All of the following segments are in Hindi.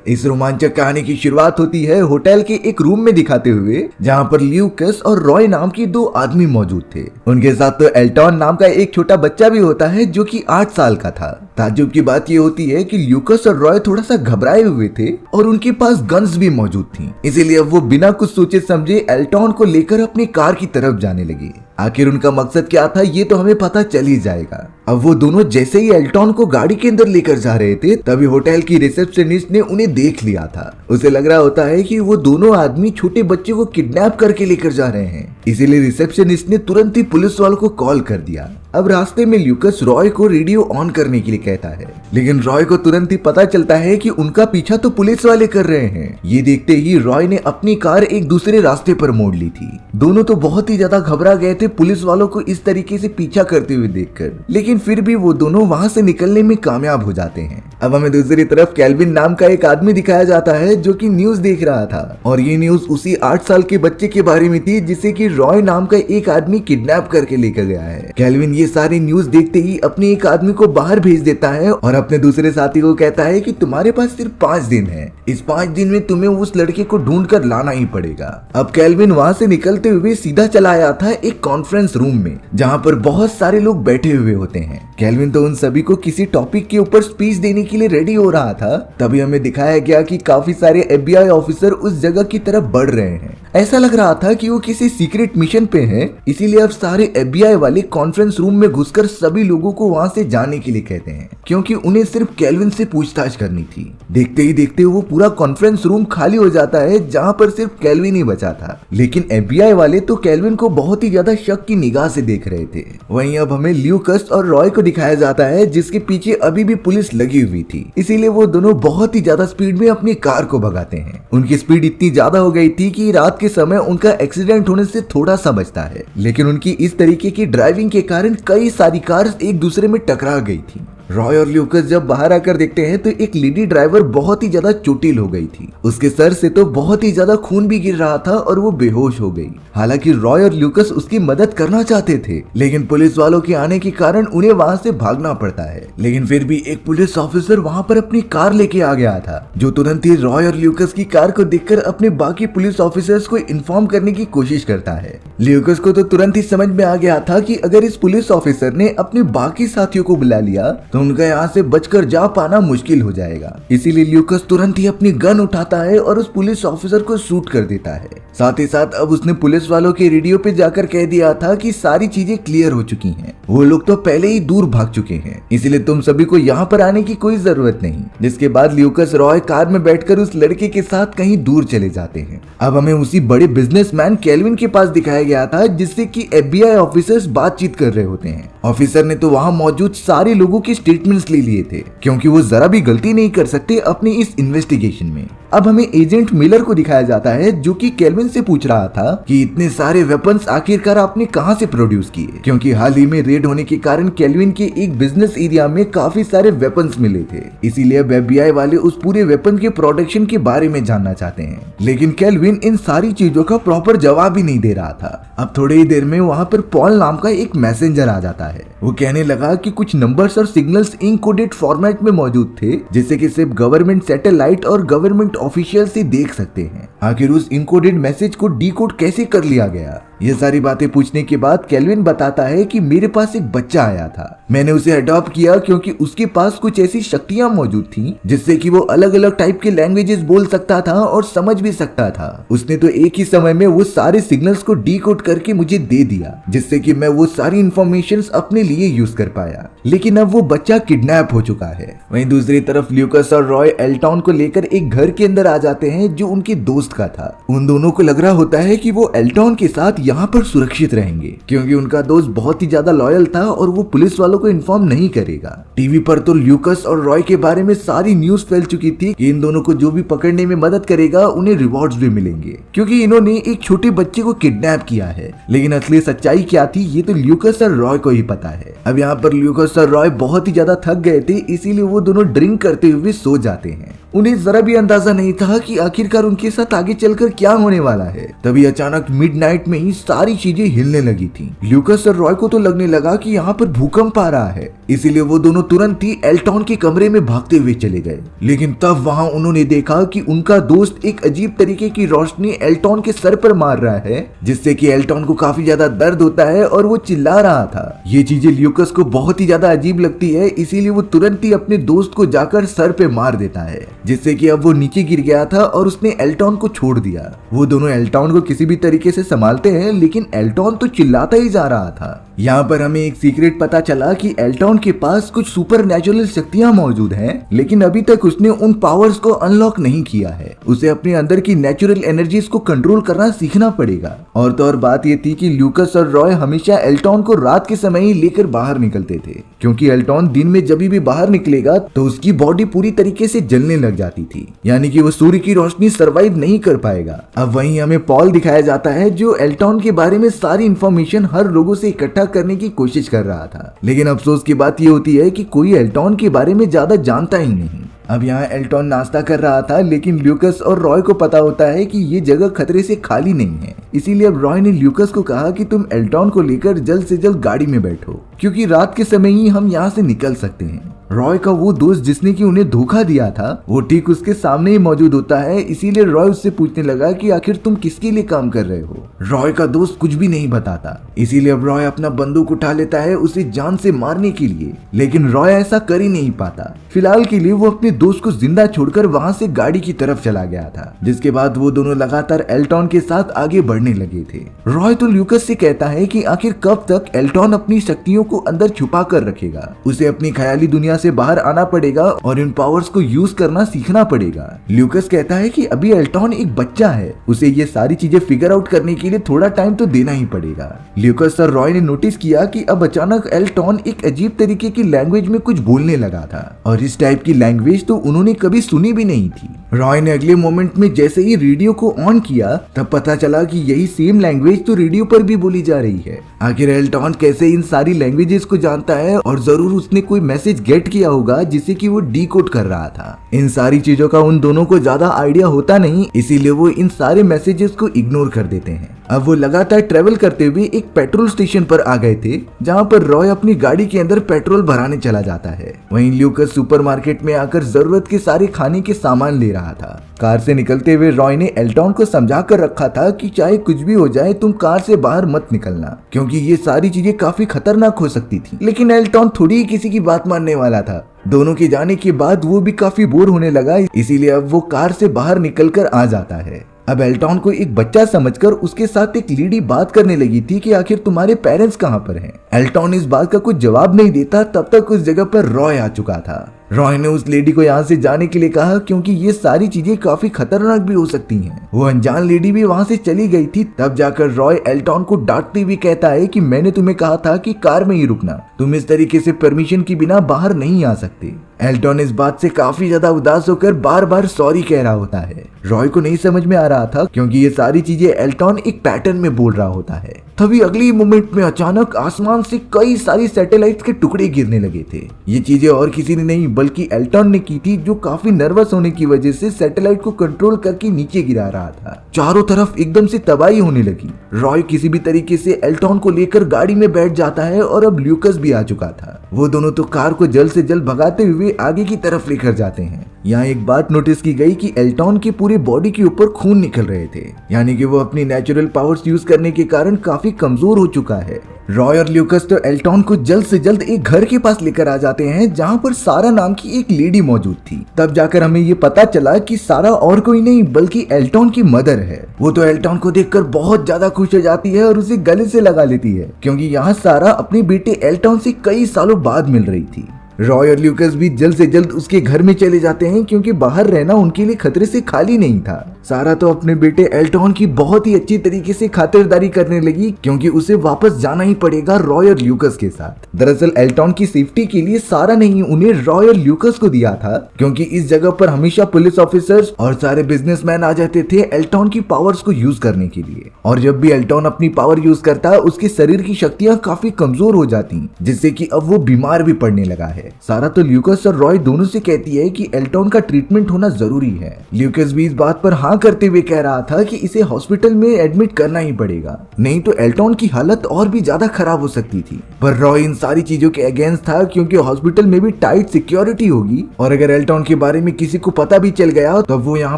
इस रोमांचक कहानी की शुरुआत होती है होटल के एक रूम में दिखाते हुए, जहाँ पर ल्यूकस और रॉय नाम के दो आदमी मौजूद थे। उनके साथ तो एल्टॉन नाम का एक छोटा बच्चा भी होता है जो कि 8 साल का था। ताज्जुब की बात ये होती है कि ल्यूकस और रॉय थोड़ा सा घबराए हुए थे और उनके पास गन्स भी मौजूद थी, इसीलिए अब वो बिना कुछ सोचे समझे एल्टॉन को लेकर अपनी कार की तरफ जाने लगे। आखिर उनका मकसद क्या था ये तो हमें पता चल ही जाएगा। अब वो दोनों जैसे ही एल्टॉन को गाड़ी के अंदर लेकर जा रहे थे, तभी होटल की रिसेप्शनिस्ट ने उन्हें देख लिया था। उसे लग रहा होता है कि वो दोनों आदमी छोटे बच्चे को किडनैप करके लेकर जा रहे हैं, इसीलिए रिसेप्शनिस्ट ने तुरंत ही पुलिस वालों को कॉल कर दिया। अब रास्ते में ल्यूकस रॉय को रेडियो ऑन करने के लिए कहता है, लेकिन रॉय को तुरंत ही पता चलता है कि उनका पीछा तो पुलिस वाले कर रहे हैं। ये देखते ही रॉय ने अपनी कार एक दूसरे रास्ते पर मोड़ ली थी। दोनों तो बहुत ही ज्यादा घबरा गए थे पुलिस वालों को इस तरीके से पीछा करते हुए देखकर, लेकिन फिर भी वो दोनों वहां से निकलने में कामयाब हो जाते हैं। अब हमें दूसरी तरफ केल्विन नाम का एक आदमी दिखाया जाता है जो कि न्यूज देख रहा था, और ये न्यूज उसी 8 साल के बच्चे के बारे में थी जिसे कि रॉय नाम का एक आदमी किडनैप करके लेकर गया है। केल्विन ये सारी न्यूज देखते ही अपने एक आदमी को बाहर भेज देता है और अपने दूसरे साथी को कहता है कि तुम्हारे पास सिर्फ 5 दिन है, इस 5 दिन में तुम्हें उस लड़के को ढूंढ कर लाना ही पड़ेगा। अब केल्विन वहां से निकलते हुए सीधा चला आया था एक कॉन्फ्रेंस रूम में, जहां पर बहुत सारे लोग बैठे हुए होते हैं। केल्विन तो उन सभी को किसी टॉपिक के ऊपर स्पीच देने के लिए रेडी हो रहा था। तभी हमें दिखाया गया कि काफी सारे FBI ऑफिसर उस जगह की तरफ बढ़ रहे हैं। ऐसा लग रहा था कि वो किसी सीक्रेट मिशन पे हैं, इसीलिए अब सारे FBI वाले कॉन्फ्रेंस रूम में घुसकर सभी लोगों को वहां से जाने के लिए कहते हैं, क्योंकि उन्हें सिर्फ केल्विन से पूछताछ करनी थी। देखते ही देखते वो पूरा कॉन्फ्रेंस रूम खाली हो जाता है, जहां पर सिर्फ केल्विन ही बचा था। लेकिन FBI वाले तो केल्विन को बहुत ही ज्यादा शक की निगाह से देख रहे थे। वहीं अब हमें ल्यूकस और रॉय को दिखाया जाता है जिसके पीछे अभी भी पुलिस लगी हुई थी, इसीलिए वो दोनों बहुत ही ज्यादा स्पीड में अपनी कार को भगाते हैं। उनकी स्पीड इतनी ज्यादा हो गई थी कि रात के समय उनका एक्सीडेंट होने से थोड़ा सा बचता है, लेकिन उनकी इस तरीके की ड्राइविंग के कारण कई सारी कार्स एक दूसरे में टकरा गई थी। रॉय और ल्यूकस जब बाहर आकर देखते हैं तो एक लेडी ड्राइवर बहुत ही ज्यादा चोटिल हो गई थी। उसके सर से तो बहुत ही ज्यादा खून भी गिर रहा था और वो बेहोश हो गई। हालांकि रॉय और ल्यूकस उसकी मदद करना चाहते थे, लेकिन पुलिस वालों के आने के कारण उन्हें वहां से भागना पड़ता है। लेकिन फिर भी एक पुलिस ऑफिसर वहां पर अपनी कार लेके आ गया था, जो तुरंत ही रॉय और ल्यूकस की कार को देखकर अपने बाकी पुलिस ऑफिसर्स को इन्फॉर्म करने की कोशिश करता है। ल्यूकस को तो तुरंत ही समझ में आ गया था कि अगर इस पुलिस ऑफिसर ने अपने बाकी साथियों को बुला लिया तो उनका यहाँ से बचकर जा पाना मुश्किल हो जाएगा। इसीलिए ल्यूकस तुरंत ही अपनी गन उठाता है और उस पुलिस ऑफिसर को शूट कर देता है। साथ ही साथ अब उसने पुलिस वालों के रेडियो पे जाकर कह दिया था कि सारी चीजें क्लियर हो चुकी हैं, वो लोग तो पहले ही दूर भाग चुके हैं, इसलिए तुम सभी को यहाँ पर आने की कोई जरूरत नहीं। जिसके बाद ल्यूकस रॉय कार में बैठकर उस लड़के के साथ कहीं दूर चले जाते हैं। अब हमें उसी बड़े बिजनेसमैन केल्विन के पास दिखाया गया था जिससे कि FBI ऑफिसर्स बातचीत कर रहे होते हैं। ऑफिसर ने तो वहाँ मौजूद सारे लोगों के स्टेटमेंट्स ले लिए थे, क्योंकि वो जरा भी गलती नहीं कर सकते अपनी इस इन्वेस्टिगेशन में। अब हमें एजेंट मिलर को दिखाया जाता है जो कि केल्विन से पूछ रहा था कि इतने सारे वेपन्स आखिरकार आपने कहां से प्रोड्यूस किए, क्योंकि हाल ही में रेड होने के कारण केल्विन के एक बिजनेस एरिया में काफी सारे वेपन्स मिले थे, इसीलिए अब FBI वाले उस पूरे वेपन के प्रोडक्शन के बारे में जानना चाहते हैं। लेकिन केल्विन इन सारी चीजों का प्रॉपर जवाब ही नहीं दे रहा था। अब थोड़ी ही देर में वहां पर पॉल नाम का एक मैसेंजर आ जाता है। वो कहने लगा कि कुछ नंबर्स और सिग्नल्स इनकोडेड फॉर्मेट में मौजूद थे, जिससे कि सिर्फ गवर्नमेंट सैटेलाइट और गवर्नमेंट ऑफिशियल से देख सकते हैं। आखिर उस इनकोडेड मैसेज को डीकोड कैसे कर लिया गया? ये सारी बातें पूछने के बाद केल्विन बताता है कि मेरे पास एक बच्चा आया था, मैंने उसे अडॉप्ट किया क्योंकि उसके पास कुछ ऐसी शक्तियां मौजूद थीं जिससे कि वो अलग अलग टाइप के लैंग्वेजेस बोल सकता था और समझ भी सकता था। उसने तो एक ही समय में वो सारे सिग्नल्स को डीकोड करके मुझे दे दिया, जिससे कि मैं वो सारी इंफॉर्मेशन अपने लिए यूज कर पाया। लेकिन अब वो बच्चा किडनैप हो चुका है। वहीं दूसरी तरफ ल्यूकस और रॉय एल्टॉन को लेकर एक घर के अंदर आ जाते हैं जो उनके दोस्त का था। उन दोनों को लग रहा होता है कि वो एल्टॉन के साथ यहाँ पर सुरक्षित रहेंगे, क्योंकि उनका दोस्त बहुत ही ज्यादा लॉयल था और वो पुलिस वालों को इन्फॉर्म नहीं करेगा। टीवी पर तो ल्यूकस और रॉय के बारे में सारी न्यूज फैल चुकी थी कि इन दोनों को जो भी पकड़ने में मदद करेगा उन्हें रिवॉर्ड्स भी मिलेंगे, क्योंकि इन्होंने एक छोटे बच्चे को किडनैप किया है। लेकिन असली सच्चाई क्या थी ये तो ल्यूकस और रॉय को ही पता है। अब यहाँ पर ल्यूकस और रॉय बहुत ही ज्यादा थक गए थे, इसीलिए वो दोनों ड्रिंक करते हुए सो जाते हैं। उन्हें जरा भी अंदाजा नहीं था कि आखिरकार उनके साथ आगे चलकर क्या होने वाला है। तभी अचानक मिडनाइट में ही सारी चीजें हिलने लगी थी। ल्यूकस और रॉय को तो लगने लगा कि यहाँ पर भूकंप आ रहा है, इसीलिए वो दोनों तुरंत ही एल्टॉन के कमरे में भागते हुए चले गए। लेकिन तब वहाँ उन्होंने देखा कि उनका दोस्त एक अजीब तरीके की रोशनी एल्टॉन के सर पर मार रहा है, जिससे कि एल्टॉन को काफी ज्यादा दर्द होता है और वो चिल्ला रहा था। ये चीजें ल्यूकस को बहुत ही ज्यादा अजीब लगती है, इसीलिए वो तुरंत ही अपने दोस्त को जाकर सर पे मार देता है, जिससे कि अब वो नीचे गिर गया था और उसने एल्टॉन को छोड़ दिया। वो दोनों एल्टॉन को किसी भी तरीके से संभालते हैं, लेकिन एल्टॉन तो चिल्लाता ही जा रहा था। यहाँ पर हमें एक सीक्रेट पता चला कि एल्टॉन के पास कुछ सुपर नेचुरल शक्तियां मौजूद हैं, लेकिन अभी तक उसने उन पावर्स को अनलॉक नहीं किया है। उसे अपने अंदर की नेचुरल एनर्जीज को कंट्रोल करना सीखना पड़ेगा। और तो और बात ये थी कि ल्यूकस और रॉय हमेशा एल्टॉन को रात के समय ही लेकर बाहर निकलते थे, क्योंकि एल्टॉन दिन में जब भी बाहर निकलेगा तो उसकी बॉडी पूरी तरीके से जलने लग जाती थी, यानी कि वो सूर्य की रोशनी सर्वाइव नहीं कर पाएगा। अब वहीं हमें पॉल दिखाया जाता है, जो एल्टॉन के बारे में सारी इंफॉर्मेशन हर लोगों से इकट्ठा करने की कोशिश कर रहा था। लेकिन अफसोस की बात ये होती है कि कोई एल्टॉन के बारे में ज्यादा जानता ही नहीं। अब यहाँ एल्टॉन नाश्ता कर रहा था, लेकिन ल्यूकस और रॉय को पता होता है कि ये जगह खतरे से खाली नहीं है। इसीलिए अब रॉय ने ल्यूकस को कहा कि तुम एल्टॉन को लेकर जल्द से जल्द गाड़ी में बैठो, क्योंकि रात के समय ही हम यहाँ से निकल सकते हैं। रॉय का वो दोस्त जिसने कि उन्हें धोखा दिया था, वो ठीक उसके सामने ही मौजूद होता है। इसीलिए रॉय उससे पूछने लगा कि आखिर तुम किसके लिए काम कर रहे हो। रॉय का दोस्त कुछ भी नहीं बताता, इसीलिए अब रॉय अपना बंदूक उठा लेता है उसे जान से मारने के लिए, लेकिन रॉय ऐसा कर ही नहीं पाता। फिलहाल के लिए वो अपने दोस्त को जिंदा छोड़कर वहाँ से गाड़ी की तरफ चला गया था, जिसके बाद वो दोनों लगातार एल्टॉन के साथ आगे बढ़ने लगे थे। रॉय तो ल्यूकस से कहता है कि आखिर कब तक एल्टॉन अपनी शक्तियों को अंदर छुपा कर रखेगा। उसे अपनी ख्याली दुनिया से बाहर आना पड़ेगा और इन पावर्स को यूज करना सीखना पड़ेगा। ल्यूकस कहता है कि अभी एल्टॉन एक बच्चा है, उसे ये सारी चीजें फिगर आउट करने के लिए थोड़ा टाइम तो देना ही पड़ेगा। ल्यूकस और रॉय ने नोटिस किया कि अब अचानक एल्टॉन एक अजीब तरीके की लैंग्वेज में कुछ बोलने लगा था, और इस टाइप की लैंग्वेज तो उन्होंने कभी सुनी भी नहीं थी। रॉय ने अगले मोमेंट में जैसे ही रेडियो को ऑन किया, तब पता चला कि यही सेम लैंग्वेज तो रेडियो पर भी बोली जा रही है। आखिर एल्टॉन कैसे इन सारी लैंग्वेजेस को जानता है, और जरूर उसने कोई मैसेज गेट किया होगा जिसे कि वो डीकोड कर रहा था। इन सारी चीजों का उन दोनों को ज्यादा आइडिया होता नहीं, इसीलिए वो इन सारे मैसेजेस को इग्नोर कर देते हैं। अब वो लगातार ट्रेवल करते हुए एक पेट्रोल स्टेशन पर आ गए थे, जहाँ पर रॉय अपनी गाड़ी के अंदर पेट्रोल भराने चला जाता है। वहीं ल्यूकस सुपरमार्केट में आकर जरूरत के सारे खाने के सामान ले रहा था। कार से निकलते हुए रॉय ने एल्टॉन को समझा कर रखा था कि चाहे कुछ भी हो जाए तुम कार से बाहर मत निकलना, क्योंकि ये सारी चीजें काफी खतरनाक हो सकती थी। लेकिन एल्टॉन थोड़ी ही किसी की बात मानने वाला था। दोनों के जाने के बाद वो भी काफी बोर होने लगा, इसीलिए अब वो कार से बाहर निकलकर आ जाता है। अब एल्टॉन को एक बच्चा समझकर उसके साथ एक लेडी बात करने लगी थी कि आखिर तुम्हारे पेरेंट्स कहाँ पर हैं। एल्टॉन इस बात का कुछ जवाब नहीं देता, तब तक उस जगह पर रॉय आ चुका था। रॉय ने उस लेडी को यहाँ से जाने के लिए कहा, क्योंकि ये सारी चीजें काफी खतरनाक भी हो सकती हैं। वो अनजान लेडी भी वहाँ से चली गई थी। तब जाकर रॉय एल्टॉन को डांटते हुए कहता है कि मैंने तुम्हें कहा था कि कार में ही रुकना, तुम इस तरीके से परमिशन के बिना बाहर नहीं आ सकते। एल्टॉन इस बात से काफी ज्यादा उदास होकर बार बार सॉरी कह रहा होता है। रॉय को नहीं समझ में आ रहा था, क्योंकि ये सारी चीजें एल्टॉन एक पैटर्न में बोल रहा होता है। तभी अगली मोमेंट में अचानक आसमान से कई सारी सैटेलाइट्स के टुकड़े गिरने लगे थे। ये चीजें और किसी ने नहीं बल्कि एल्टॉन ने की थी, जो काफी नर्वस होने की वजह से सैटेलाइट को कंट्रोल करके नीचे गिरा रहा था। चारों तरफ एकदम से तबाही होने लगी। रॉय किसी भी तरीके से एल्टॉन को लेकर गाड़ी में बैठ जाता है, और अब ल्यूकस भी आ चुका था। वो दोनों तो कार को जल्द से जल्द भगाते हुए आगे की तरफ लेकर जाते हैं। यहाँ एक बात नोटिस की गई कि एल्टॉन की पूरी बॉडी के ऊपर खून निकल रहे थे, यानी कि वो अपनी नेचुरल पावर्स यूज करने के कारण काफी कमजोर हो चुका है। रॉय और ल्यूकस तो एल्टॉन को जल्द से जल्द एक घर के पास लेकर आ जाते हैं, जहाँ पर सारा नाम की एक लेडी मौजूद थी। तब जाकर हमें ये पता चला कि सारा और कोई नहीं बल्कि एल्टॉन की मदर है। वो तो एल्टॉन को देखकर बहुत ज्यादा खुश हो जाती है और उसे गले से लगा लेती है, क्योंकि यहाँ सारा अपने बेटे एल्टॉन से कई सालों बाद मिल रही थी। रॉय और ल्यूकस भी जल्द से जल्द उसके घर में चले जाते हैं, क्योंकि बाहर रहना उनके लिए खतरे से खाली नहीं था। सारा तो अपने बेटे एल्टॉन की बहुत ही अच्छी तरीके से खातिरदारी करने लगी क्योंकि उसे वापस जाना ही पड़ेगा रॉय और ल्यूकस के साथ। दरअसल एल्टॉन की सेफ्टी के लिए सारा ने ही उन्हें रॉय और ल्यूकस को दिया था क्योंकि इस जगह पर हमेशा पुलिस ऑफिसर्स और सारे बिजनेसमैन आ जाते थे एल्टॉन की पावर्स को यूज करने के लिए। और जब भी एल्टॉन अपनी पावर यूज करता उसके शरीर की शक्तियां काफी कमजोर हो जाती जिससे कि अब वो बीमार भी पड़ने लगा है। सारा तो ल्यूकस और रॉय दोनों से कहती है कि एल्टॉन का ट्रीटमेंट होना जरूरी है। ल्यूकस भी इस बात पर हाँ करते हुए कह रहा था कि इसे हॉस्पिटल में एडमिट करना ही पड़ेगा, नहीं तो एल्टॉन की हालत और भी ज्यादा खराब हो सकती थी। पर रॉय इन सारी चीजों के अगेंस्ट था क्योंकि हॉस्पिटल में भी टाइट सिक्योरिटी होगी और अगर एल्टॉन के बारे में किसी को पता भी चल गया तो वो यहाँ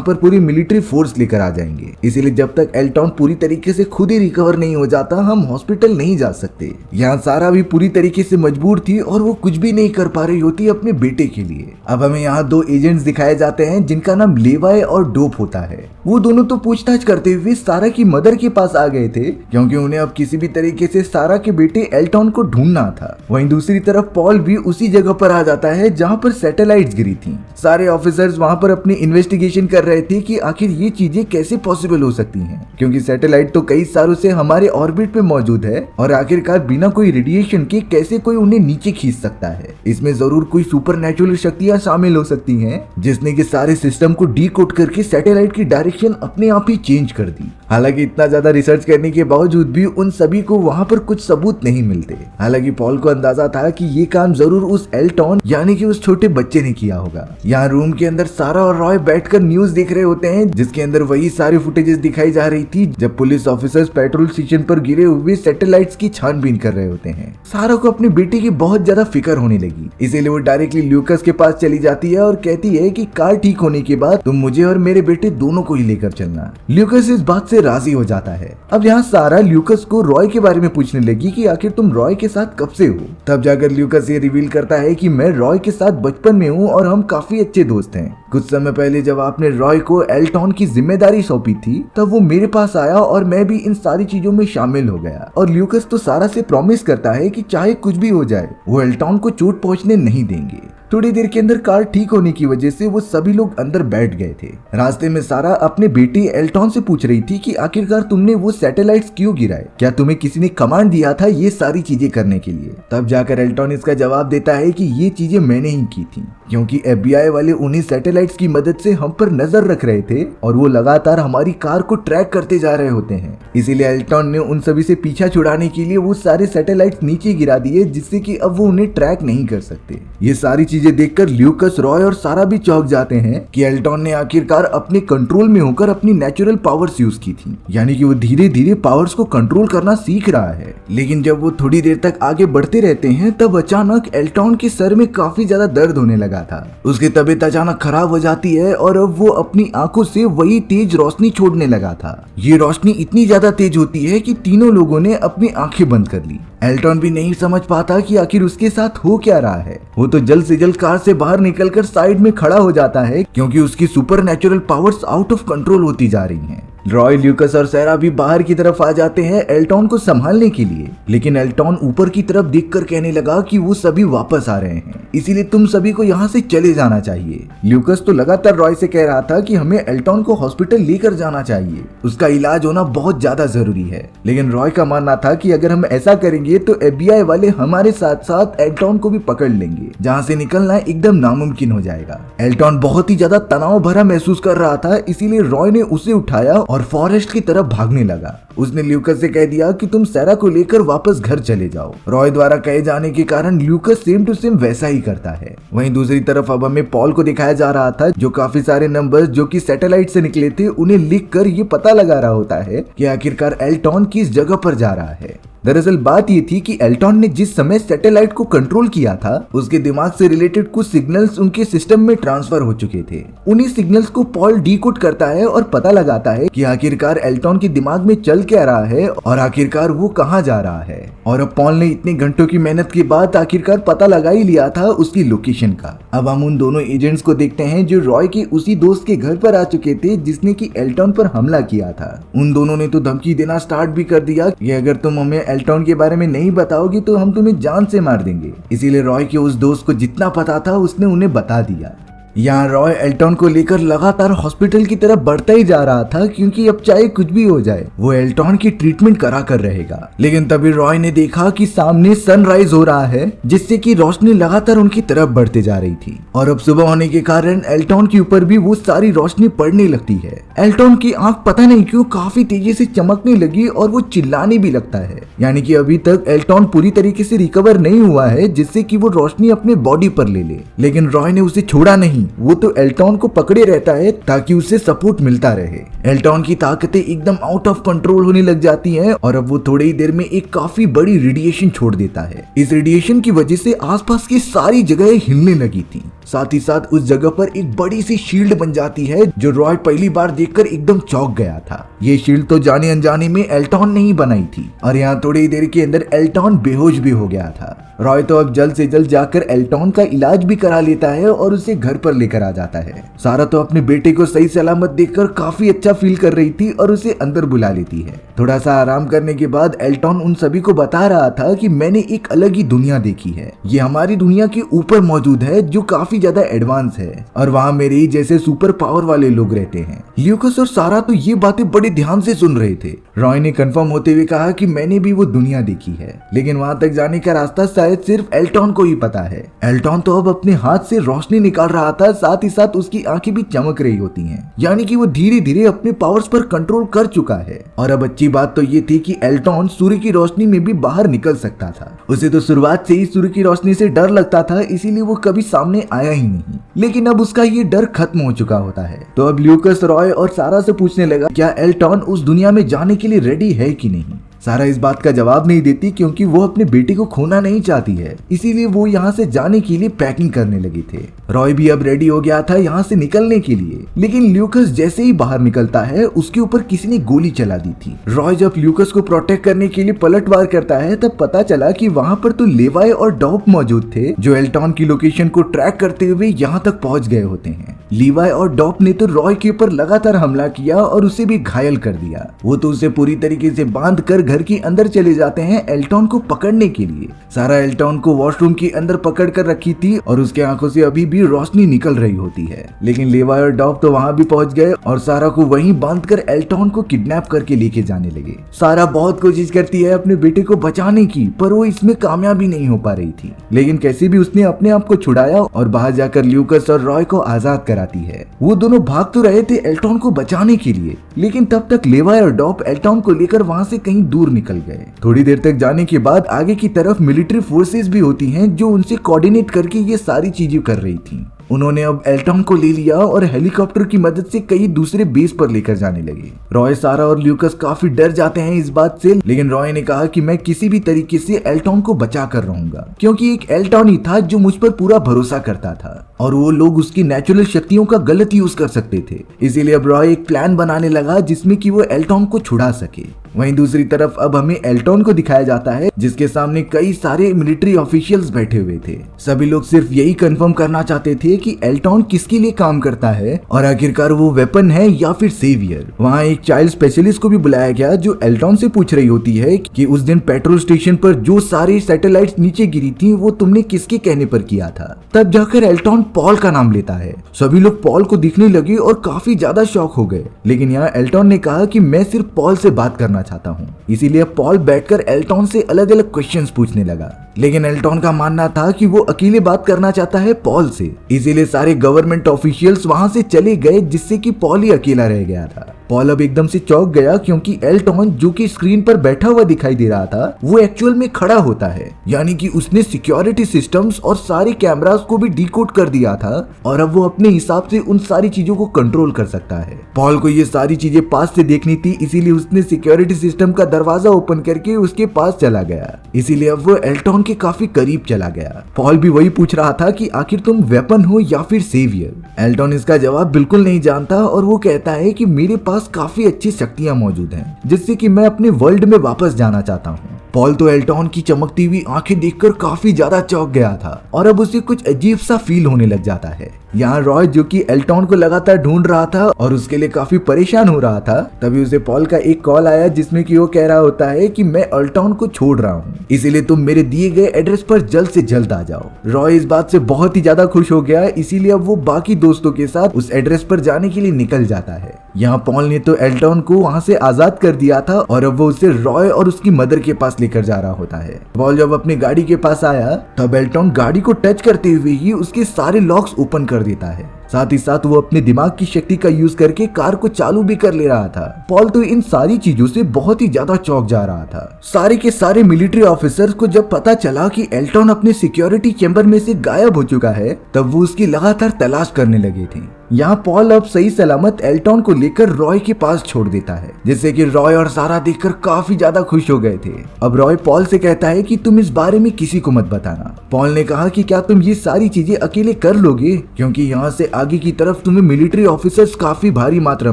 पर पूरी मिलिट्री फोर्स लेकर आ जाएंगे। इसीलिए जब तक एल्टॉन पूरी तरीके से खुद ही रिकवर नहीं हो जाता हम हॉस्पिटल नहीं जा सकते। यहाँ सारा भी पूरी तरीके से मजबूर थी और वो कुछ भी नहीं कर पा रही होती अपने बेटे के लिए। अब हमें यहाँ दो एजेंट्स दिखाए जाते हैं जिनका नाम लेवाई और डोप होता है। वो दोनों तो पूछताछ करते हुए सारा की मदर के पास आ गए थे क्योंकि उन्हें अब किसी भी तरीके से सारा के बेटे एल्टॉन को ढूंढना था। वहीं दूसरी तरफ पॉल भी उसी जगह पर आ जाता है जहाँ पर सैटेलाइट्स गिरी थी। सारे ऑफिसर्स वहाँ पर अपनी इन्वेस्टिगेशन कर रहे थे कि आखिर ये चीजें कैसे पॉसिबल हो सकती हैं क्योंकि सैटेलाइट तो कई सालों से हमारे ऑर्बिट पे मौजूद है और आखिरकार बिना कोई रेडिएशन के कैसे कोई उन्हें नीचे खींच सकता है। इसमें जरूर कोई सुपरनैचुरल शक्तियां शामिल हो सकती हैं जिसने कि सारे सिस्टम को डीकोड करके सैटेलाइट की डायरेक्शन अपने आप ही चेंज कर दी। हालांकि इतना ज्यादा रिसर्च करने के बावजूद भी उन सभी को वहां पर कुछ सबूत नहीं मिलते। हालांकि पॉल को अंदाजा था कि ये काम जरूर उस एल्टॉन यानी कि उस छोटे बच्चे ने किया होगा। यहाँ रूम के अंदर सारा और रॉय बैठकर न्यूज देख रहे होते हैं जिसके अंदर वही सारी फुटेजेस दिखाई जा रही थी जब पुलिस ऑफिसर्स पेट्रोल स्टेशन पर गिरे हुए सैटेलाइट्स की छानबीन कर रहे होते हैं। सारा को अपने बेटे की बहुत ज्यादा फिक्र होने लगी, इसीलिए वो डायरेक्टली ल्यूकस के पास चली जाती है और कहती है कि कार ठीक होने के बाद तुम मुझे और मेरे बेटे दोनों को ही लेकर चलना। ल्यूकस इस बात से राजी हो जाता है। अब यहाँ सारा ल्यूकस को रॉय के बारे में पूछने लगी कि आखिर तुम रॉय के साथ कब से हो। तब जाकर ल्यूकस ये रिवील करता है कि मैं रॉय के साथ बचपन में हूँ और हम काफी अच्छे दोस्त हैं। कुछ समय पहले जब आपने रॉय को एल्टॉन की जिम्मेदारी सौंपी थी तब वो मेरे पास आया और मैं भी इन सारी चीजों में शामिल हो गया। और ल्यूकस तो सारा से प्रॉमिस करता है कि चाहे कुछ भी हो जाए वो एल्टॉन को चोट पहुंचने नहीं देंगे। थोड़ी देर के अंदर कार ठीक होने की वजह से वो सभी लोग अंदर बैठ गए थे। रास्ते में सारा अपने बेटे एल्टॉन से पूछ रही थी कि आखिरकार तुमने वो सैटेलाइट्स क्यों गिराए, क्या तुम्हें किसी ने कमांड दिया था ये सारी चीजें करने के लिए। तब जाकर एल्टॉन इसका जवाब देता है कि ये चीजें मैंने ही की थी क्योंकि FBI वाले उन्हीं सैटेलाइट्स की मदद से हम पर नजर रख रहे थे और वो लगातार हमारी कार को ट्रैक करते जा रहे होते हैं। इसीलिए एल्टॉन ने उन सभी से पीछा छुड़ाने के लिए वो सारे सैटेलाइट्स नीचे गिरा दिए जिससे कि अब वो उन्हें ट्रैक नहीं कर सकते। ये सारी चीजें देखकर ल्यूकस, रॉय और सारा भी चौंक जाते हैं कि एल्टॉन ने आखिरकार अपने कंट्रोल में होकर अपनी नेचुरल पावर्स यूज की थी, यानी कि वो धीरे धीरे पावर्स को कंट्रोल करना सीख रहा है। लेकिन जब वो थोड़ी देर तक आगे बढ़ते रहते हैं तब अचानक एल्टॉन के सर में काफी ज्यादा दर्द होने लगा था। उसकी तबीयत अचानक खराब हो जाती है और अब वो अपनी आंखों से वही तेज रोशनी छोड़ने लगा था। ये रोशनी इतनी ज्यादा तेज होती है कि तीनों लोगों ने अपनी आंखें बंद कर ली। एल्टॉन भी नहीं समझ पाता कि आखिर उसके साथ हो क्या रहा है। वो तो जल्द से जल्द कार से बाहर निकलकर साइड में खड़ा हो जाता है क्योंकि उसकी supernatural powers out of control होती जा रही हैं। रॉय, ल्यूकस और सारा भी बाहर की तरफ आ जाते हैं एल्टॉन को संभालने के लिए, लेकिन एल्टॉन ऊपर की तरफ देखकर कहने लगा कि वो सभी वापस आ रहे हैं, इसीलिए तुम सभी को यहाँ से चले जाना चाहिए। ल्यूकस तो लगातार रॉय से कह रहा था कि हमें एल्टॉन को हॉस्पिटल लेकर जाना चाहिए, उसका इलाज होना बहुत ज्यादा जरूरी है। लेकिन रॉय का मानना था कि अगर हम ऐसा करेंगे तो FBI वाले हमारे साथ साथ एल्टॉन को भी पकड़ लेंगे, जहाँ से निकलना एकदम नामुमकिन हो जाएगा। एल्टॉन बहुत ही ज्यादा तनाव भरा महसूस कर रहा था, इसीलिए रॉय ने उसे उठाया और फॉरेस्ट की तरफ भागने लगा। उसने ल्यूकस से कह दिया कि तुम सारा को लेकर वापस घर चले जाओ। रॉय द्वारा कहे जाने के कारण ल्यूकस सेम टू सेम वैसा ही करता है। वहीं दूसरी तरफ अब हमें पॉल को दिखाया जा रहा था जो काफी सारे नंबर्स जो कि सैटेलाइट से निकले थे उन्हें लिख कर ये पता लगा रहा होता है कि आखिरकार एल्टॉन किस जगह पर जा रहा है। दरअसल बात ये थी कि एल्टॉन ने जिस समय सैटेलाइट को कंट्रोल किया था उसके दिमाग से रिलेटेड कुछ सिग्नल्स उनके सिस्टम में ट्रांसफर हो चुके थे। उन्हीं सिग्नल्स को पॉल डीकोड करता है और पता लगाता है कि आखिरकार एल्टॉन के दिमाग में चल क्या रहा है और आखिरकार वो कहाँ जा रहा है। और अब पॉल ने इतने घंटों की मेहनत के बाद आखिरकार पता लगा ही लिया था उसकी लोकेशन का। अब हम उन दोनों एजेंट्स को देखते हैं जो रॉय के उसी दोस्त के घर पर आ चुके थे जिसने कि एल्टॉन पर हमला किया था। उन दोनों ने तो धमकी देना स्टार्ट भी कर दिया कि अगर तुम हमें एल्टॉन के बारे में नहीं बताओगी तो हम तुम्हें जान से मार देंगे। इसीलिए रॉय के उस दोस्त को जितना पता था उसने उन्हें बता दिया। यहाँ रॉय एल्टॉन को लेकर लगातार हॉस्पिटल की तरफ बढ़ता ही जा रहा था, क्योंकि अब चाहे कुछ भी हो जाए वो एल्टॉन की ट्रीटमेंट करा कर रहेगा। लेकिन तभी रॉय ने देखा कि सामने सनराइज हो रहा है, जिससे कि रोशनी लगातार उनकी तरफ बढ़ते जा रही थी और अब सुबह होने के कारण एल्टॉन के ऊपर भी वो सारी रोशनी पड़ने लगती है। एल्टॉन की आंख पता नहीं क्यों काफी तेजी से चमकने लगी और वो चिल्लाने भी लगता है। यानी कि अभी तक एल्टॉन पूरी तरीके से रिकवर नहीं हुआ है, जिससे कि वो रोशनी अपने बॉडी पर ले ले। लेकिन रॉय ने उसे छोड़ा नहीं, वो तो एल्टॉन को पकड़े रहता है ताकि उसे सपोर्ट मिलता रहे। एल्टॉन की ताकतें एकदम आउट ऑफ कंट्रोल होने लग जाती हैं और अब वो थोड़ी ही देर में एक काफी बड़ी रेडिएशन छोड़ देता है। इस रेडिएशन की वजह से आसपास की सारी जगह हिलने लगी थी। साथ ही साथ उस जगह पर एक बड़ी सी शील्ड बन जाती है, जो रॉय पहली बार देखकर एकदम चौंक गया था। ये शील्ड तो जाने अनजाने में एल्टॉन ने ही बनाई थी और यहाँ थोड़ी देर के अंदर एल्टॉन बेहोश भी हो गया था। रॉय तो अब जल्द से जल्द जाकर एल्टॉन का इलाज भी करा लेता है और उसे घर पर लेकर आ जाता है। सारा तो अपने बेटे को सही सलामत देखकर काफी अच्छा फील कर रही थी और उसे अंदर बुला लेती है। थोड़ा सा आराम करने के बाद एल्टॉन उन सभी को बता रहा था कि मैंने एक अलग ही दुनिया देखी है। ये हमारी दुनिया के ऊपर मौजूद है, जो काफी ज्यादा एडवांस है और वहाँ मेरे ही जैसे सुपर पावर वाले लोग रहते हैं। ल्यूकस और सारा तो ये बातें बड़े ध्यान से सुन रहे थे। रॉय ने कंफर्म होते हुए कहा कि मैंने भी वो दुनिया देखी है, लेकिन वहाँ तक जाने का रास्ता शायद सिर्फ एल्टॉन को ही पता है। एल्टॉन तो अब अपने हाथ से रोशनी निकाल रहा था, साथ ही साथ उसकी आंखें भी चमक रही होती हैं। यानी कि वो धीरे धीरे अपने पावर्स पर कंट्रोल कर चुका है। और अब अच्छी बात तो ये थी कि एल्टॉन सूर्य की रोशनी में भी बाहर निकल सकता था। उसे तो शुरुआत से ही सूर्य की रोशनी से डर लगता था, इसीलिए वो कभी सामने आया ही नहीं। लेकिन अब उसका ये डर खत्म हो चुका होता है। तो अब ल्यूकस रॉय और सारा से पूछने लगा क्या एल्टॉन उस दुनिया में जाने के लिए रेडी है कि नहीं। सारा इस बात का जवाब नहीं देती, क्योंकि वो अपने बेटे को खोना नहीं चाहती है, इसीलिए वो यहाँ से जाने के लिए पैकिंग करने लगे थे। रॉय भी अब रेडी हो गया था यहाँ से निकलने के लिए, लेकिन ल्यूकस जैसे ही बाहर निकलता है उसके ऊपर किसी ने गोली चला दी थी। रॉय जब ल्यूकस को प्रोटेक्ट करने के लिए पलटवार करता है तब पता चला कि वहाँ पर तो लेवाई और डॉप मौजूद थे, जो एल्टॉन की लोकेशन को ट्रैक करते हुए यहाँ तक पहुँच गए होते हैं। लीवाई और डॉप ने तो रॉय के ऊपर लगातार हमला किया और उसे भी घायल कर दिया। वो तो उसे पूरी तरीके से बांध कर घर के अंदर चले जाते हैं एल्टॉन को पकड़ने के लिए। सारा एल्टॉन को वॉशरूम के अंदर पकड़ कर रखी थी और उसके आंखों से अभी भी रोशनी निकल रही होती है। लेकिन लेवाई और डॉप तो वहाँ भी पहुँच गए और सारा को वहीं बांधकर एल्टॉन को किडनैप करके लेके जाने लगे। सारा बहुत कोशिश करती है अपने बेटे को बचाने की, पर वो इसमें कामयाब ही नहीं हो पा रही थी। लेकिन कैसे भी उसने अपने आप को छुड़ाया और बाहर जाकर ल्यूकस और रॉय को आजाद कराती है। वो दोनों भाग तो रहे थे एल्टॉन को बचाने के लिए, लेकिन तब तक लेवाई और डॉप एल्टॉन को लेकर वहाँ से कहीं दूर निकल गए। थोड़ी देर तक जाने के बाद आगे की तरफ मिलिट्री फोर्सेस भी होती हैं, जो उनसे कोऑर्डिनेट करके ये सारी चीजें कर रही थी। उन्होंने अब एल्टॉन को ले लिया और हेलीकॉप्टर की मदद से कई दूसरे बेस पर लेकर जाने लगे। रॉय, सारा और ल्यूकस काफी डर जाते हैं इस बात से, लेकिन रॉय ने कहा कि मैं किसी भी तरीके से एल्टॉन को बचा कर रहूंगा, क्योंकि एक एल्टॉन ही था जो मुझ पर पूरा भरोसा करता था और वो लोग उसकी नेचुरल शक्तियों का गलत यूज कर सकते थे। इसीलिए अब रॉय एक प्लान बनाने लगा जिसमें कि वो एल्टॉन को छुड़ा सके। वहीं दूसरी तरफ अब हमें एल्टॉन को दिखाया जाता है, जिसके सामने कई सारे मिलिट्री ऑफिशियल्स बैठे हुए थे। सभी लोग सिर्फ यही कंफर्म करना चाहते थे कि एल्टॉन किसके लिए काम करता है और आखिरकार वो वेपन है या फिर सेवियर। वहाँ एक चाइल्ड स्पेशलिस्ट को भी बुलाया गया, जो एल्टॉन से पूछ रही होती है कि उस दिन पेट्रोल स्टेशन पर जो सारी सैटेलाइट्स नीचे गिरी थी वो तुमने किसके कहने पर किया था। तब जाकर एल्टॉन पॉल का नाम लेता है। सभी लोग पॉल को दिखने लगे और काफी ज्यादा शॉक हो गए, लेकिन यहाँ एल्टॉन ने कहा कि मैं सिर्फ पॉल से बात करना चाहता हूँ। इसीलिए पॉल बैठकर एल्टॉन से अलग अलग क्वेश्चंस पूछने लगा, लेकिन एल्टॉन का मानना था कि वो अकेले बात करना चाहता है पॉल से। इसीलिए सारे गवर्नमेंट ऑफिशियल्स वहां से चले गए, जिससे कि पॉल ही अकेला रह गया था। पॉल अब एकदम से चौंक गया, क्योंकि एल्टॉन जो कि स्क्रीन पर बैठा हुआ दिखाई दे रहा था वो एक्चुअल में खड़ा होता है। यानी कि उसने सिक्योरिटी सिस्टम्स और सारे कैमरास को भी डिकोड कर दिया था और अब वो अपने हिसाब से उन सारी चीजों को कंट्रोल कर सकता है। पॉल को ये सारी चीजें पास से देखनी थी, इसीलिए उसने सिक्योरिटी सिस्टम का दरवाजा ओपन करके उसके पास चला गया। इसीलिए अब वो एल्टॉन के काफी करीब चला गया। पॉल भी वही पूछ रहा था कि आखिर तुम वेपन हो या फिर सेवियर। एल्टॉन इसका जवाब बिल्कुल नहीं जानता और वो कहता है कि मेरे पास काफी अच्छी शक्तियां मौजूद हैं, जिससे कि मैं अपने वर्ल्ड में वापस जाना चाहता हूँ। पॉल तो एल्टॉन की चमकती हुई आंखें देखकर काफी ज्यादा चौंक गया था और अब उसे कुछ अजीब सा फील होने लग जाता है। यहाँ रॉय जो कि एल्टॉन को लगातार ढूंढ रहा था और उसके लिए काफी परेशान हो रहा था, तभी उसे पॉल का एक कॉल आया जिसमें कि वो कह रहा होता है कि मैं एल्टॉन को छोड़ रहा हूँ, इसीलिए तुम मेरे दिए गए एड्रेस पर जल्द से जल्द आ जाओ। रॉय इस बात से बहुत ही ज्यादा खुश हो गया, इसीलिए अब वो बाकी दोस्तों के साथ उस एड्रेस पर जाने के लिए निकल जाता है। यहाँ पॉल ने तो एल्टॉन को वहाँ से आजाद कर दिया था और अब वो उसे रॉय और उसकी मदर के पास लेकर जा रहा होता है। पॉल जब अपनी गाड़ी के पास आया तब एल्टॉन गाड़ी को टच करते हुए ही उसके सारे लॉक्स ओपन कर देता है, साथ ही साथ वो अपने दिमाग की शक्ति का यूज करके कार को चालू भी कर ले रहा था। पॉल तो इन सारी चीजों से बहुत ही ज्यादा चौंक जा रहा था। सारे के सारे मिलिट्री ऑफिसर्स को जब पता चला कि एल्टॉन अपने सिक्योरिटी चैम्बर में से गायब हो चुका है तब वो उसकी लगातार तलाश करने लगे थे। यहाँ पॉल अब सही सलामत एल्टॉन को लेकर रॉय के पास छोड़ देता है, जिससे कि रॉय और सारा देखकर काफी ज्यादा खुश हो गए थे। अब रॉय पॉल से कहता है कि तुम इस बारे में किसी को मत बताना। पॉल ने कहा कि क्या तुम ये सारी चीजें अकेले कर लोगे, क्योंकि यहाँ से आगे की तरफ तुम्हें मिलिट्री ऑफिसर्स काफी भारी मात्रा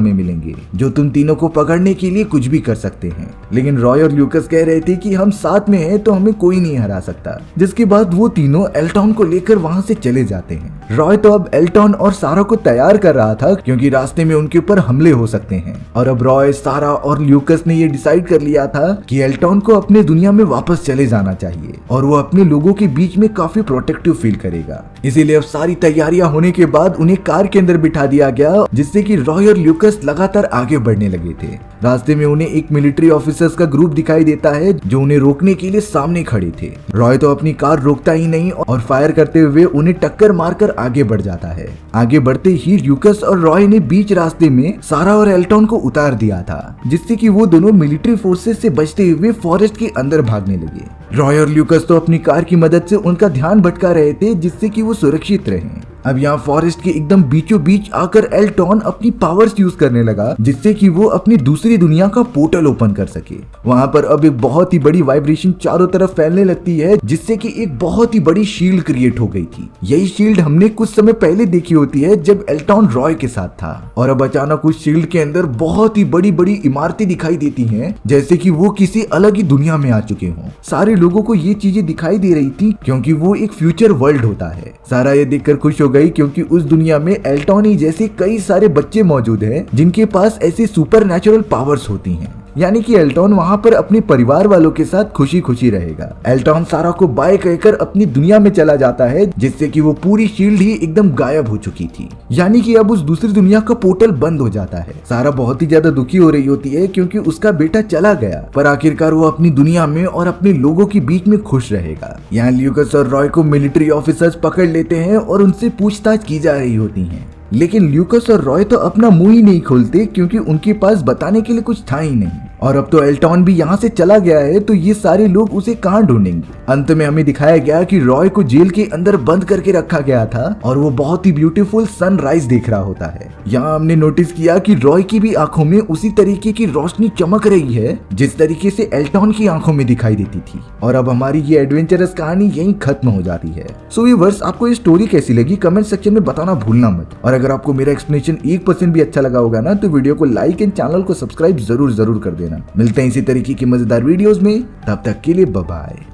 में मिलेंगे जो तुम तीनों को पकड़ने के लिए कुछ भी कर सकते हैं। लेकिन रॉय और ल्यूकस कह रहे थे कि हम साथ में हैं तो हमें कोई नहीं हरा सकता, जिसके बाद वो तीनों एल्टॉन को लेकर वहाँ से चले जाते हैं। रॉय तो अब एल्टॉन और सारा को तैयार कर रहा था क्योंकि रास्ते में उनके ऊपर हमले हो सकते हैं, और अब रॉय, सारा और ल्यूकस ने ये डिसाइड कर लिया था कि एल्टॉन को अपने दुनिया में वापस चले जाना चाहिए और वो अपने लोगों के बीच में काफी प्रोटेक्टिव फील करेगा। इसीलिए अब सारी तैयारियां होने के बाद उन्हें कार के अंदर बिठा दिया गया, जिससे कि रॉय और ल्यूकस लगातार आगे बढ़ने लगे थे। रास्ते में उन्हें एक मिलिट्री ऑफिसर्स का ग्रुप दिखाई देता है जो उन्हें रोकने के लिए सामने खड़े थे। रॉय तो अपनी कार रोकता ही नहीं और फायर करते हुए उन्हें टक्कर मारकर आगे बढ़ जाता है। आगे बढ़ते ही ल्यूकस और रॉय ने बीच रास्ते में सारा और एल्टॉन को उतार दिया था, जिससे कि वो दोनों मिलिट्री फोर्सेस से बचते हुए फॉरेस्ट के अंदर भागने लगे। रॉय और ल्यूकस तो अपनी कार की मदद से उनका ध्यान भटका रहे थे, जिससे कि वो सुरक्षित रहें। अब यहाँ फॉरेस्ट के एकदम बीचों बीच आकर एल्टॉन अपनी पावर्स यूज करने लगा, जिससे कि वो अपनी दूसरी दुनिया का पोर्टल ओपन कर सके। वहाँ पर अब एक बहुत ही बड़ी वाइब्रेशन चारों तरफ फैलने लगती है, जिससे कि एक बहुत ही बड़ी शील्ड क्रिएट हो गई थी। यही शील्ड हमने कुछ समय पहले देखी होती है जब एल्टॉन रॉय के साथ था, और अब अचानक उस शील्ड के अंदर बहुत ही बड़ी बड़ी इमारतें दिखाई देती हैं, जैसे कि वो किसी अलग ही दुनिया में आ चुके हों। सारे लोगों को ये चीजें दिखाई दे रही थी क्योंकि वो एक फ्यूचर वर्ल्ड होता है। सारा ये देखकर खुश हो गई क्योंकि उस दुनिया में एल्टॉन ही जैसे कई सारे बच्चे मौजूद हैं जिनके पास ऐसी सुपर नेचुरल पावर्स होती हैं, यानी कि एल्टॉन वहाँ पर अपने परिवार वालों के साथ खुशी खुशी रहेगा। एल्टॉन सारा को बाय कहकर अपनी दुनिया में चला जाता है, जिससे कि वो पूरी शील्ड ही एकदम गायब हो चुकी थी, यानी कि अब उस दूसरी दुनिया का पोर्टल बंद हो जाता है। सारा बहुत ही ज्यादा दुखी हो रही होती है क्योंकि उसका बेटा चला गया, पर आखिरकार वो अपनी दुनिया में और अपने लोगों के बीच में खुश रहेगा। यहाँ ल्यूकस और रॉय को मिलिट्री ऑफिसर्स पकड़ लेते हैं और उनसे पूछताछ की जा रही होती है, लेकिन ल्यूकस और रॉय तो अपना मुंह ही नहीं खोलते क्योंकि उनके पास बताने के लिए कुछ था ही नहीं। और अब तो एल्टॉन भी यहाँ से चला गया है, तो ये सारे लोग उसे कहाँ ढूंढेंगे। अंत में हमें दिखाया गया कि रॉय को जेल के अंदर बंद करके रखा गया था और वो बहुत ही ब्यूटीफुल सनराइज देख रहा होता है। यहाँ हमने नोटिस किया कि रॉय की भी आंखों में उसी तरीके की रोशनी चमक रही है जिस तरीके से एल्टॉन की आंखों में दिखाई देती थी। और अब हमारी ये एडवेंचरस कहानी यहीं खत्म हो जाती है। सो व्यूअर्स, आपको ये स्टोरी कैसी लगी कमेंट सेक्शन में बताना भूलना मत। और अगर आपको मेरा एक्सप्लेनेशन 1% भी अच्छा लगा होगा ना, तो वीडियो को लाइक एंड चैनल को सब्सक्राइब जरूर कर देना। मिलते हैं इसी तरीके की मजेदार वीडियोस में, तब तक के लिए बाय बाय।